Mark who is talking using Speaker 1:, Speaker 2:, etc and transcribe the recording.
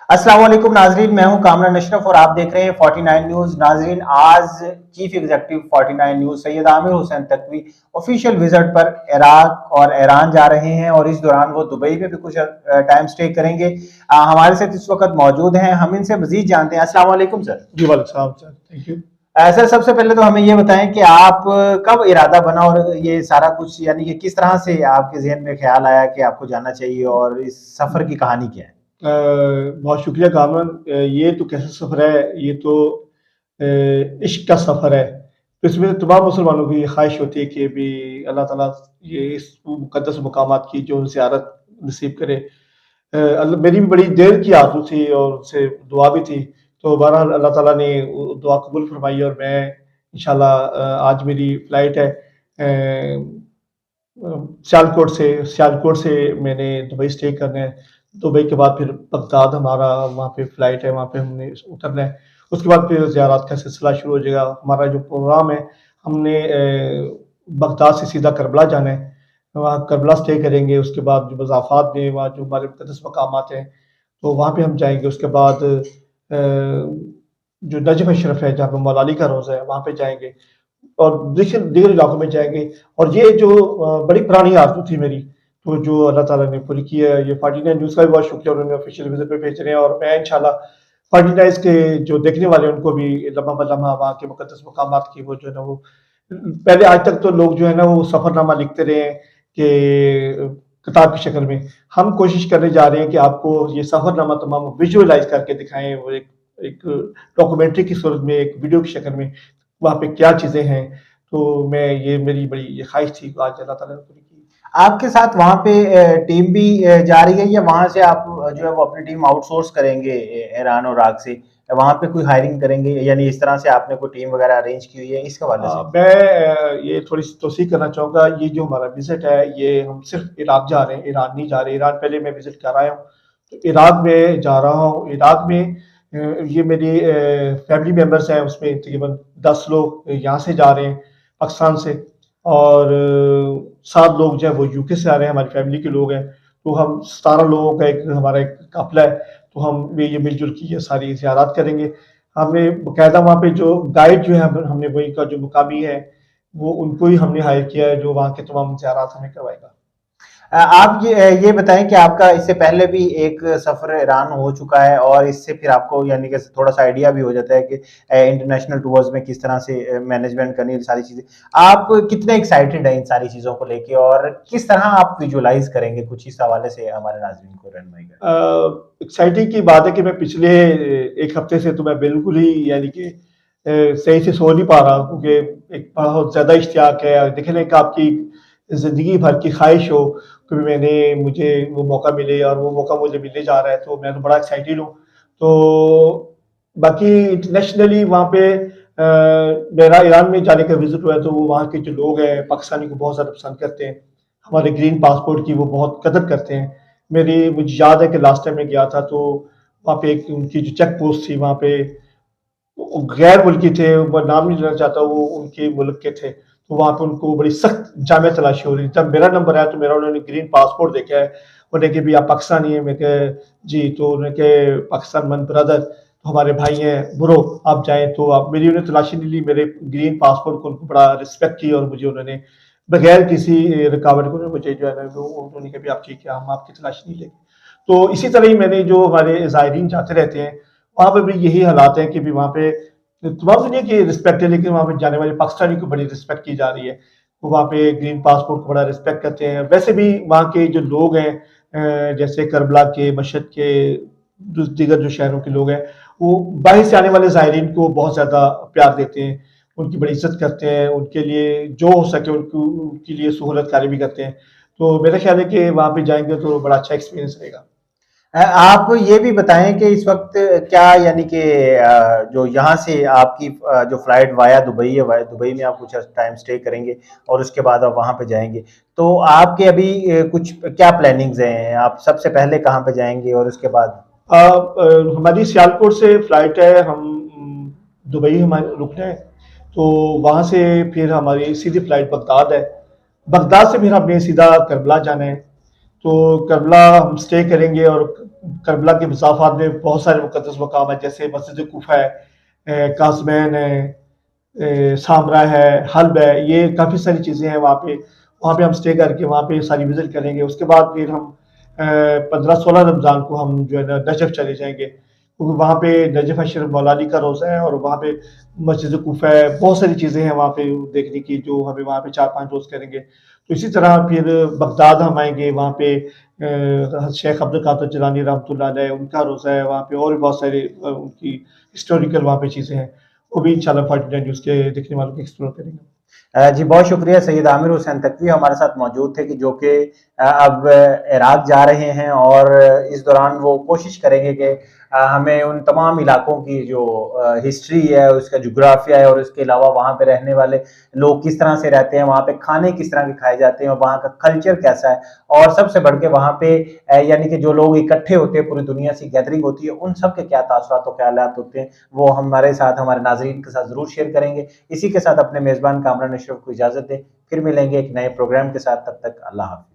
Speaker 1: अस्सलाम वालेकुम नाजरीन, मैं हूं कामरान अशरफ और आप देख रहे हैं 49 न्यूज। नाजरीन, आज chief executive 49 news Syed Amir Hussain Naqvi official visit पर इराक और ईरान जा रहे हैं और इस दौरान वो दुबई में भी कुछ टाइम स्टे करेंगे। हमारे साथ इस वक्त मौजूद हैं, हम इनसे मजीद जानते हैं। अस्सलाम वालेकुम सर।
Speaker 2: जी वाले साहब सर, थैंक यू।
Speaker 1: सर, सबसे पहले तो हमें ये बताएं कि आप कब इरादा बना और ये सारा कुछ, यानी कि किस तरह से आपके जहन में ख्याल आया कि आपको जाना चाहिए और इस सफर की कहानी क्या है?
Speaker 2: बहुत शुक्रिया कामरान। ये तो कैसा सफ़र है, ये तो इश्क का सफ़र है। तो इसमें तमाम मुसलमानों की ये ख्वाहिश होती है कि भी अल्लाह ताला ये इस मुक़द्दस मकामात की जो ज़ियारत नसीब करे। मेरी भी बड़ी देर की आरज़ू थी और उनसे दुआ भी थी। तो बहरहाल अल्लाह ताला ने वो दुआ कबूल फरमाई और मैं इंशाल्लाह आज मेरी फ़्लाइट है सियालकोट से मैंने दुबई स्टे करना है। दुबई के बाद फिर बगदाद हमारा वहाँ पे फ़्लाइट है, वहाँ पे हमने उतरना है। उसके बाद फिर ज़ियारत का सिलसिला शुरू हो जाएगा। हमारा जो प्रोग्राम है, हमने बगदाद से सीधा करबला जाना है। वहाँ करबला स्टे करेंगे, उसके बाद जो मज़ाफ़ात में वहाँ जो हमारे मुक़द्दस मकामात हैं, तो वहाँ पे हम जाएँगे। उसके बाद जो नजफ़ अशरफ है, जहाँ पे मौला अली का रोज़ा है, वहाँ पे जाएँगे। और दीगर इलाकों में जाएँगे। और ये जो बड़ी पुरानी आरज़ू थी मेरी, तो जो अल्लाह ताला ने पूरी की है। ये 49 न्यूज़ का भी बहुत शुक्रिया, उन्होंने ऑफ़िशियल विज़िट पे भेज रहे हैं और मैं इंशाल्लाह 49 के जो देखने वाले हैं, उनको भी लम्हा ब-लम्हा वहाँ के मुक़द्दस मकामात की वो जो है ना वो पहले आज तक तो लोग जो है ना वो सफ़रनामा लिखते रहे हैं कि किताब की शक्ल में। हम कोशिश करने जा रहे हैं कि आपको ये सफ़रनामा तमाम विज़ुअलाइज़ करके दिखाएँ, वो एक एक डॉक्यूमेंट्री की सूरत में, एक वीडियो की शक्ल में, वहाँ पे क्या चीज़ें हैं। तो मैं ये मेरी बड़ी ये ख्वाहिश थी, आज अल्लाह ताला ने पूरी की।
Speaker 1: आपके साथ वहाँ पे टीम भी जा रही है या वहाँ से आप जो है वो अपनी टीम आउटसोर्स करेंगे ईरान और इराक से? वहाँ पे कोई हायरिंग करेंगे, यानी इस तरह से आपने कोई टीम वगैरह अरेंज की हुई है इस हवाले से?
Speaker 2: मैं ये थोड़ी-सी तौसीक़ करना चाहूँगा, ये जो हमारा विज़िट है, ये हम सिर्फ़ इराक जा रहे हैं, ईरान नहीं जा रहे। ईरान पहले मैं विज़िट कर आया हूँ, तो इराक में जा रहा हूँ। इराक में ये मेरी फैमिली मेंबर्स हैं, उसमें तकरीबन 10 लोग यहाँ से जा रहे हैं, पाकिस्तान से, और 7 लोग जो हैं वो यूके से आ रहे हैं, हमारी फैमिली के लोग हैं। तो हम 17 लोगों का एक हमारा एक काफ़िला है, तो हम ये मिल-जुल के ये सारी ज़ियारत करेंगे। हमने बाकायदा वहाँ पे जो गाइड जो है हमने वहीं का जो मुकामी है, वो उनको ही हमने हायर किया है, जो वहाँ के तमाम ज़ियारत हमें करवाएगा।
Speaker 1: आप ये बताएं कि आपका इससे पहले भी एक सफर ईरान हो चुका है और इससे फिर आपको यानी कि थोड़ा सा आइडिया भी हो जाता है कि इंटरनेशनल टूर्स में किस तरह से मैनेजमेंट करनी है, सारी चीजें। आप कितने एक्साइटेड हैं इन सारी चीजों को लेके और किस तरह आप विजुअलाइज करेंगे, कुछ इस हवाले से हमारे नाज़रीन को रहनुमाई करें।
Speaker 2: एक्साइटिंग की बात है कि मैं पिछले 1 हफ्ते से तो मैं बिल्कुल ही यानी कि सही से सो नहीं पा रहा, क्योंकि एक बहुत ज़्यादा इश्तियाक है देखने का, आपकी ज़िंदगी भर की ख़्वाहिश हो कि मुझे वो मौका मिले और वो मौका मुझे मिलने जा रहा है, तो मैं तो बड़ा एक्साइटेड हूँ। तो बाकी इंटरनेशनली वहाँ पे मेरा ईरान में जाने का विज़िट हुआ है, तो वो वहाँ के जो लोग हैं पाकिस्तानी को बहुत ज़्यादा पसंद करते हैं। हमारे ग्रीन पासपोर्ट की वो बहुत कदर करते हैं। मुझे याद है कि लास्ट टाइम मैं गया था, तो वहाँ पे एक उनकी जो चेक पोस्ट थी वहाँ पे, वो गैर मुल्की थे, वो नाम नहीं लेना चाहता, वो उनके मुल्क के थे, तो वहाँ पे उनको बड़ी सख्त जामे तलाशी हो रही थी। जब मेरा नंबर आया तो मेरा उन्होंने ग्रीन पासपोर्ट देखा है, उन्होंने कहा, "भई आप पाकिस्तानी हैं?" मैं कहा, "जी।" तो उन्होंने कहा, "पाकिस्तान मन ब्रदर, तो हमारे भाई हैं, ब्रो, आप जाएँ।" तो आप मेरी उन्होंने तलाशी नहीं ली, मेरे ग्रीन पासपोर्ट को उनको बड़ा रिस्पेक्ट की और मुझे उन्होंने बगैर किसी रुकावट के मुझे जो है ना वो उन्होंने कहा, "भई आप ठीक है, हम आपकी तलाशी नहीं लेंगे।" तो इसी तरह ही मैंने जो हमारे ज़ायरीन जाते रहते हैं, वहाँ पे भी यही हालात हैं कि भी वहाँ पे तमाम दुनिया की रिस्पेक्ट है, लेकिन वहाँ पे जाने वाले पाकिस्तानी को बड़ी रिस्पेक्ट की जा रही है। वो वहाँ पे ग्रीन पासपोर्ट को बड़ा रिस्पेक्ट करते हैं। वैसे भी वहाँ के जो लोग हैं, जैसे करबला के, मशहद के, दीगर जो शहरों के लोग हैं, वो बाहर से आने वाले ज़ायरीन को बहुत ज़्यादा प्यार देते हैं, उनकी बड़ी इज़्ज़त करते हैं, उनके लिए जो हो सके उनके लिए सहूलत कारी भी करते हैं। तो मेरा ख़्याल है कि वहाँ पे जाएँगे तो बड़ा अच्छा एक्सपीरियंस रहेगा।
Speaker 1: आप ये भी बताएं कि इस वक्त क्या, यानी कि जो यहाँ से आपकी जो फ्लाइट वाया दुबई है, वाया दुबई में आप कुछ टाइम स्टे करेंगे और उसके बाद आप वहाँ पे जाएंगे, तो आपके अभी कुछ क्या प्लानिंग्स हैं? आप सबसे पहले कहाँ पे जाएंगे और उसके बाद?
Speaker 2: हमारी सियालकोट से फ़्लाइट है, हम दुबई हमारे रुकना है, तो वहाँ से फिर हमारी सीधी फ़्लाइट बगदाद है। बगदाद से फिर हमने सीधा करबला जाना है। تو کربلا ہم اسٹے کریں گے، اور کربلا کے مسافات میں بہت سارے مقدس مقام ہیں، جیسے مسجد کوفہ ہے، قاسمین ہے، سامرا ہے، حلب ہے، یہ کافی ساری چیزیں ہیں وہاں پہ ہم اسٹے کر کے وہاں پہ ساری وزٹ کریں گے۔ اس کے بعد پھر ہم 15-16 رمضان کو ہم جو ہے نا نجف چلے جائیں گے، کیونکہ وہاں پہ نجف اشرف مولا علی کا روضہ ہے، اور وہاں پہ مسجد کوفہ ہے، بہت ساری چیزیں ہیں وہاں پہ دیکھنے کی، جو ہمیں وہاں پہ 4-5 روز کریں گے۔ تو اسی طرح پھر بغداد ہم آئیں گے، وہاں پہ شیخ عبد القادر جیلانی رحمۃ اللہ علیہ ان کا روضہ ہے وہاں پہ، اور بھی بہت سارے ان کی ہسٹوریکل وہاں پہ چیزیں ہیں، وہ بھی انشاءاللہ 49 نیوز کے دیکھنے والوں کو ایکسپلور کریں گے۔
Speaker 1: جی بہت شکریہ سید عامر حسین تقوی ہمارے ساتھ موجود تھے، کہ جو کہ اب عراق جا رہے ہیں، اور اس دوران وہ کوشش کریں گے کہ ہمیں ان تمام علاقوں کی جو ہسٹری ہے، اس کا جغرافیہ ہے، اور اس کے علاوہ وہاں پہ رہنے والے لوگ کس طرح سے رہتے ہیں، وہاں پہ کھانے کس طرح کے کھائے جاتے ہیں، اور وہاں کا کلچر کیسا ہے، اور سب سے بڑھ کے وہاں پہ یعنی کہ جو لوگ اکٹھے ہوتے ہیں، پوری دنیا سے گیدرنگ ہوتی ہے، ان سب کے کیا تاثرات و خیالات ہوتے ہیں، وہ ہمارے ساتھ، ہمارے ناظرین کے ساتھ ضرور شیئر کریں گے۔ اسی کے ساتھ اپنے میزبان کامران اشرف کو اجازت دیں، پھر ملیں گے ایک نئے پروگرام کے ساتھ، تب تک اللہ حافظ۔